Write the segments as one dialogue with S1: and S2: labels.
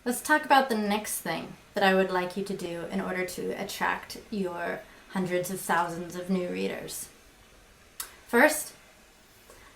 S1: Let's talk about the next thing that I would like you to do in order to attract your hundreds of thousands of new readers. First,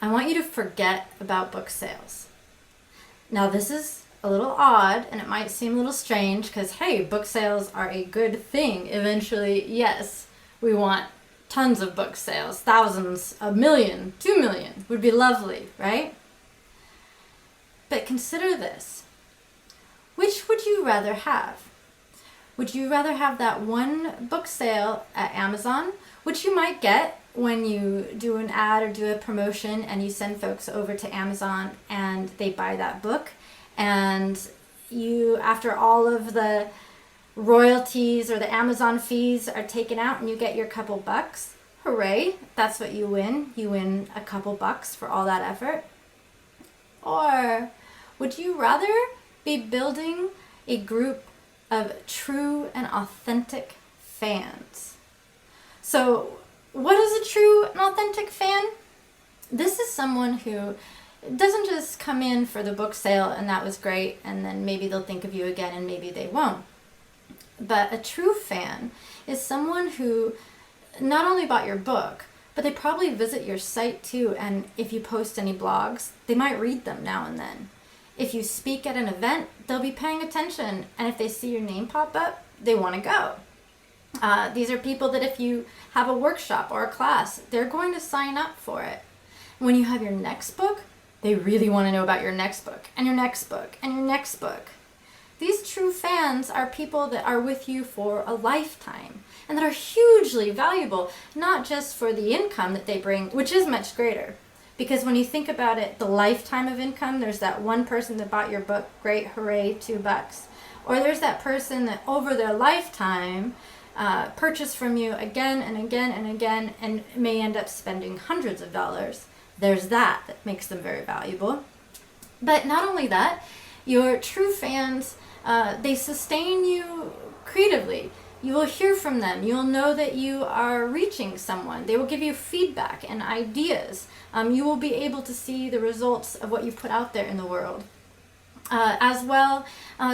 S1: I want you to forget about book sales. Now, this is a little odd and it might seem a little strange because, hey, book sales are a good thing. Eventually, yes, we want tons of book sales, thousands, 1 million, 2 million would be lovely, right? But consider this. Which would you rather have? Would you rather have that one book sale at Amazon, which you might get when you do an ad or do a promotion and you send folks over to Amazon and they buy that book, and you, after all of the royalties or the Amazon fees are taken out and you get your couple bucks? Hooray, that's what you win. You win a couple bucks for all that effort. Or would you rather be building a group of true and authentic fans? So what is a true and authentic fan? This is someone who doesn't just come in for the book sale and that was great and then maybe they'll think of you again and maybe they won't. But a true fan is someone who not only bought your book, but they probably visit your site too, and if you post any blogs, they might read them now and then. If you speak at an event, they'll be paying attention, and if they see your name pop up, they want to go. These are people that if you have a workshop or a class, they're going to sign up for it. When you have your next book, they really want to know about your next book, and your next book, and your next book. These true fans are people that are with you for a lifetime and that are hugely valuable, not just for the income that they bring, which is much greater. Because when you think about it, the lifetime of income, there's that one person that bought your book, great, hooray, $2. Or there's that person that over their lifetime purchased from you again and again and again and may end up spending hundreds of dollars. There's that makes them very valuable. But not only that, your true fans, they sustain you creatively. You will hear from them. You'll know that you are reaching someone. They will give you feedback and ideas. You will be able to see the results of what you put out there in the world. As well,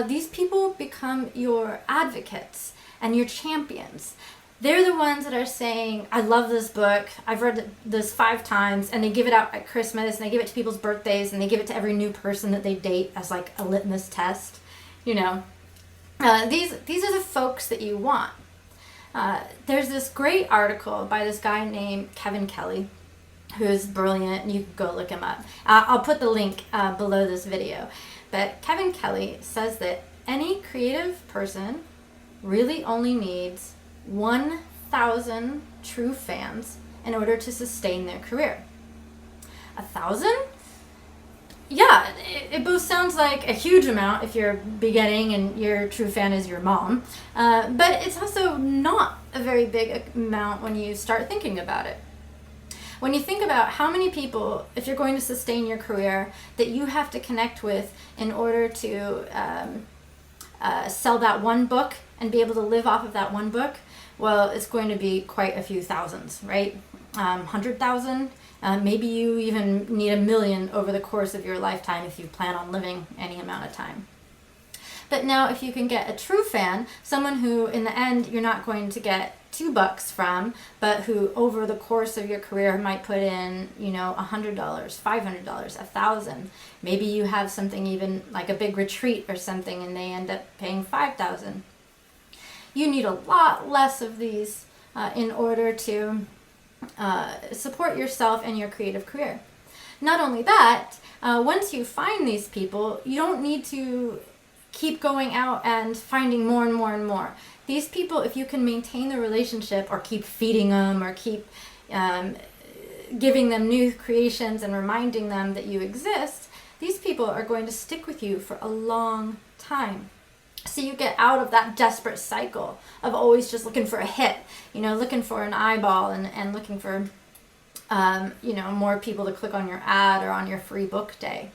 S1: these people become your advocates and your champions. They're the ones that are saying, I love this book, I've read this 5 times, and they give it out at Christmas, and they give it to people's birthdays, and they give it to every new person that they date as like a litmus test. You know, these are the folks that you want. There's this great article by this guy named Kelley, who's brilliant, and you can go look him up. I'll put the link below this video. But Kelley says that any creative person really only needs 1,000 true fans in order to sustain their career. 1,000? Yeah, it both sounds like a huge amount if you're beginning and your true fan is your mom, but it's also not a very big amount when you start thinking about it. When you think about how many people, if you're going to sustain your career, that you have to connect with in order to sell that one book and be able to live off of that one book, well, it's going to be quite a few thousands, right? 100,000. Maybe you even need 1 million over the course of your lifetime if you plan on living any amount of time. But now if you can get a true fan, someone who in the end you're not going to get $2 from, but who over the course of your career might put in, $100, $500, $1,000. Maybe you have something even like a big retreat or something and they end up paying $5,000. You need a lot less of these in order to support yourself and your creative career. Not only that, once you find these people, you don't need to keep going out and finding more and more and more. These people, if you can maintain the relationship or keep feeding them or keep giving them new creations and reminding them that you exist, these people are going to stick with you for a long time. So you get out of that desperate cycle of always just looking for a hit, looking for an eyeball and looking for, more people to click on your ad or on your free book day.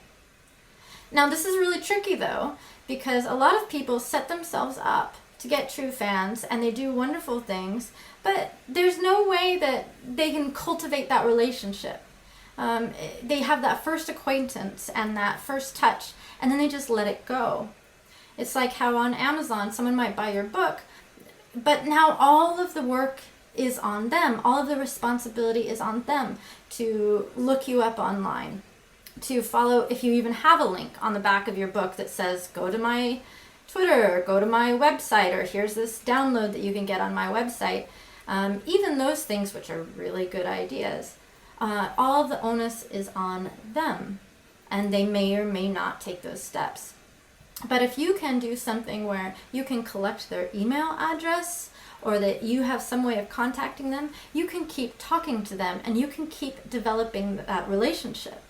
S1: Now, this is really tricky, though, because a lot of people set themselves up to get true fans and they do wonderful things, but there's no way that they can cultivate that relationship. They have that first acquaintance and that first touch, and then they just let it go. It's like how on Amazon someone might buy your book, but now all of the work is on them. All of the responsibility is on them to look you up online, to follow, if you even have a link on the back of your book that says, go to my Twitter, or go to my website, or here's this download that you can get on my website. Even those things, which are really good ideas, all of the onus is on them, and they may or may not take those steps. But if you can do something where you can collect their email address, or that you have some way of contacting them, you can keep talking to them and you can keep developing that relationship.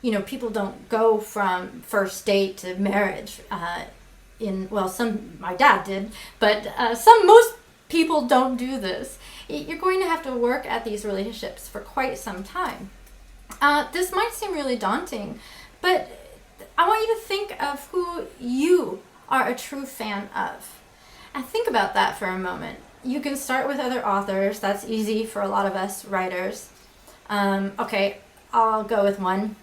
S1: You know, people don't go from first date to marriage. My dad did, but most people don't do this. You're going to have to work at these relationships for quite some time. This might seem really daunting, but I want you to think of who you are a true fan of. And think about that for a moment. You can start with other authors. That's easy for a lot of us writers. Okay, I'll go with one.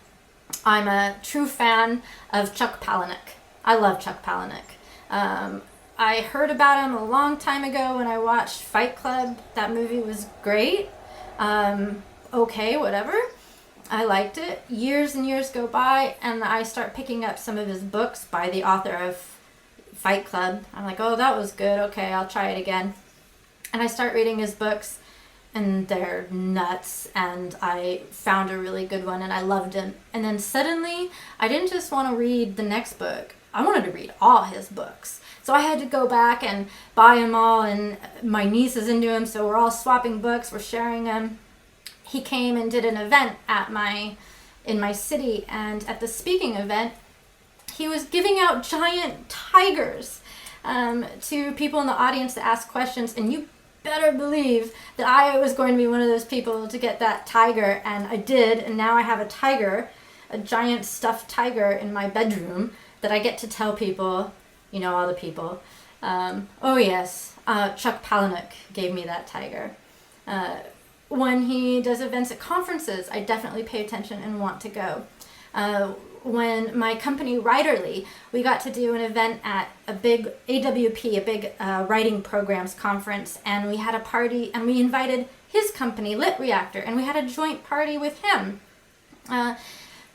S1: I'm a true fan of Chuck Palahniuk. I love Chuck Palahniuk. I heard about him a long time ago when I watched Fight Club. That movie was great. Okay, whatever. I liked it. Years and years go by, and I start picking up some of his books by the author of Fight Club. I'm like, oh, that was good. Okay, I'll try it again. And I start reading his books, and they're nuts, and I found a really good one, and I loved him. And then suddenly, I didn't just want to read the next book. I wanted to read all his books. So I had to go back and buy them all, and my niece is into him, so we're all swapping books, we're sharing them. He came and did an event in my city, and at the speaking event, he was giving out giant tigers to people in the audience to ask questions, and you better believe that I was going to be one of those people to get that tiger, and I did, and now I have a tiger, a giant stuffed tiger in my bedroom that I get to tell people, all the people, oh yes, Chuck Palahniuk gave me that tiger. When he does events at conferences, I definitely pay attention and want to go. When my company, Writerly, we got to do an event at a big AWP, a big writing programs conference, and we had a party, and we invited his company, Lit Reactor, and we had a joint party with him. But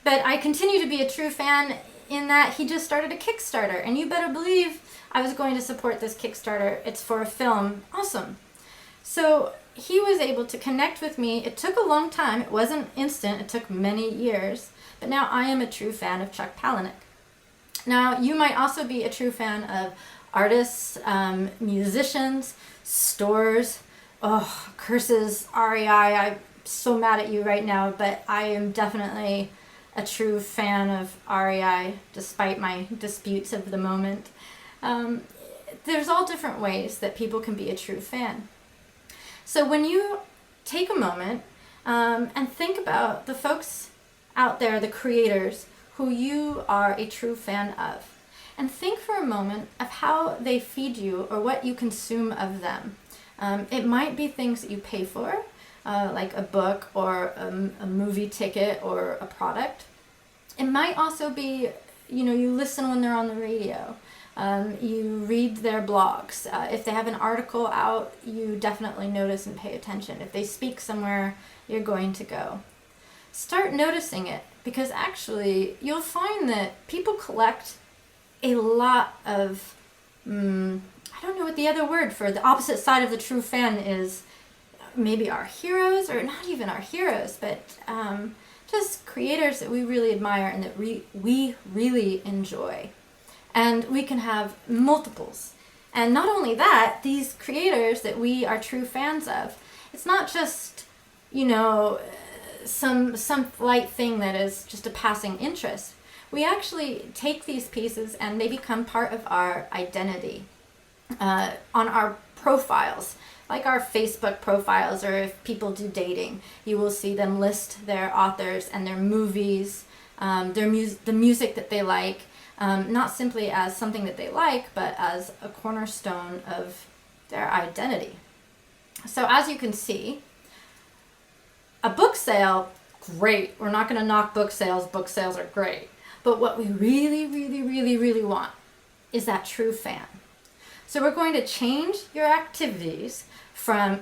S1: I continue to be a true fan in that he just started a Kickstarter, and you better believe I was going to support this Kickstarter. It's for a film. Awesome. So he was able to connect with me. It took a long time. It wasn't instant. It took many years. But now I am a true fan of Chuck Palahniuk. Now, you might also be a true fan of artists, musicians, stores. Oh, curses, REI. I'm so mad at you right now, but I am definitely a true fan of REI, despite my disputes of the moment. There's all different ways that people can be a true fan. So when you take a moment and think about the folks out there, the creators, who you are a true fan of, and think for a moment of how they feed you or what you consume of them. It might be things that you pay for, like a book or a movie ticket or a product. It might also be, you listen when they're on the radio. You read their blogs. If they have an article out, you definitely notice and pay attention. If they speak somewhere, you're going to go. Start noticing it, because actually you'll find that people collect a lot of, I don't know what the other word for the opposite side of the true fan is. Maybe our heroes, or not even our heroes, but just creators that we really admire and that we really enjoy. And we can have multiples. And not only that, these creators that we are true fans of, it's not just, some light thing that is just a passing interest. We actually take these pieces and they become part of our identity on our profiles, like our Facebook profiles, or if people do dating, you will see them list their authors and their movies, the music that they like, not simply as something that they like, but as a cornerstone of their identity. So as you can see, a book sale, great. We're not going to knock book sales. Book sales are great. But what we really, really, really, really want is that true fan. So we're going to change your activities from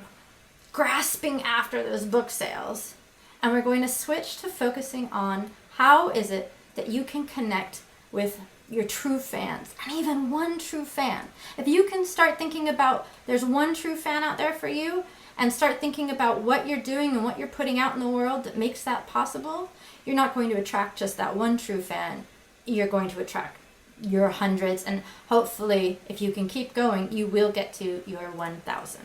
S1: grasping after those book sales, and we're going to switch to focusing on how is it that you can connect with your true fans, and even one true fan. If you can start thinking about there's one true fan out there for you, and start thinking about what you're doing and what you're putting out in the world that makes that possible, you're not going to attract just that one true fan. You're going to attract your hundreds, and hopefully, if you can keep going, you will get to your 1,000.